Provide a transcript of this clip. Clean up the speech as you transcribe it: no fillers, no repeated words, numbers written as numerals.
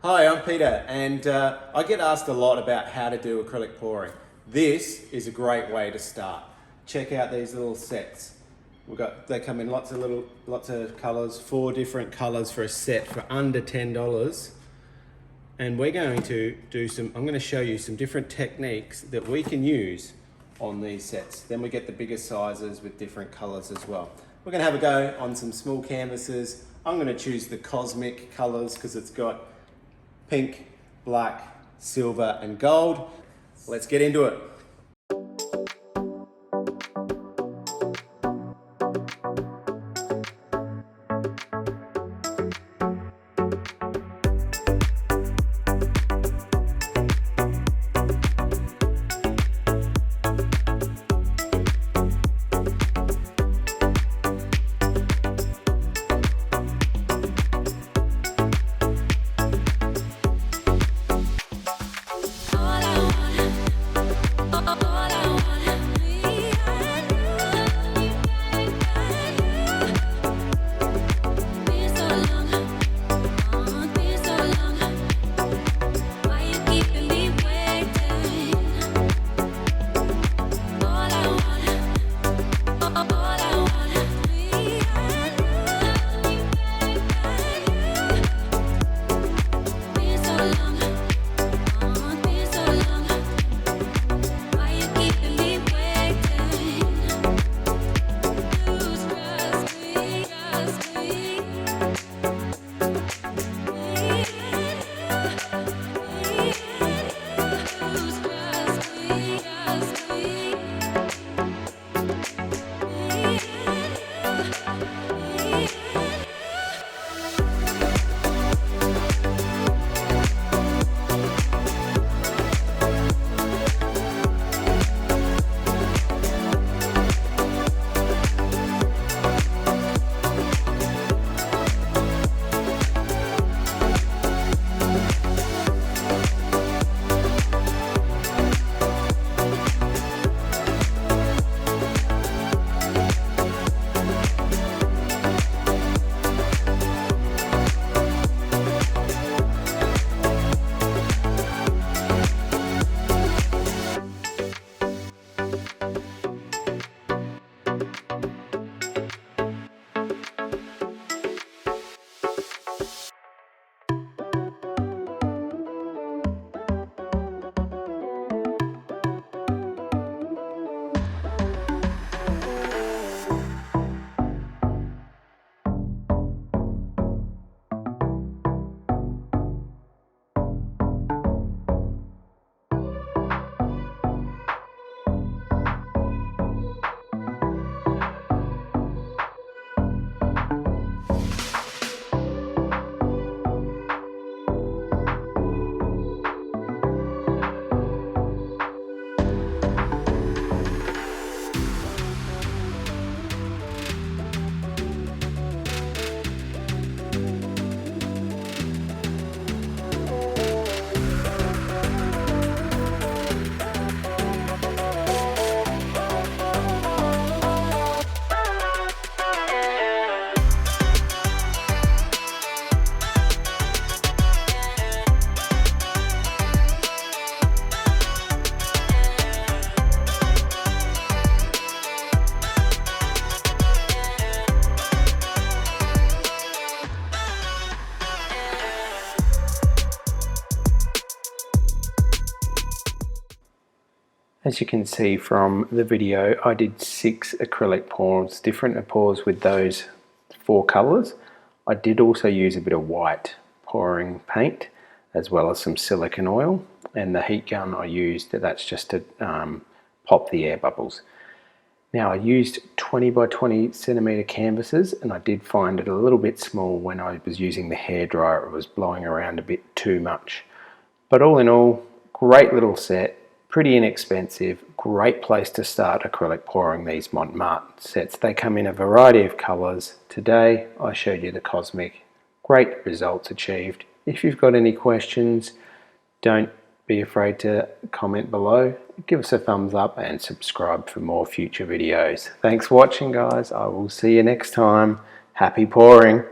Hi, I'm Peter, and I get asked a lot about how to do acrylic pouring. This is a great way to start. Check out these little sets. They come in lots of colours, 4 different colours for a set for under $10. And we're going to I'm going to show you some different techniques that we can use on these sets. Then we get the bigger sizes with different colours as well. We're going to have a go on some small canvases. I'm going to choose the cosmic colours because it's got pink, black, silver and gold. Let's get into it. As you can see from the video, I did 6 acrylic pours, different pours with those 4 colours. I did also use a bit of white pouring paint as well as some silicone oil, and the heat gun I used, that's just to pop the air bubbles. Now I used 20 by 20 centimetre canvases, and I did find it a little bit small when I was using the hairdryer. It was blowing around a bit too much. But all in all, great little set. Pretty inexpensive, great place to start acrylic pouring these Mont sets. They come in a variety of colours. Today I showed you the cosmic. Great results achieved. If you've got any questions, don't be afraid to comment below. Give us a thumbs up and subscribe for more future videos. Thanks for watching, guys. I will see you next time. Happy pouring.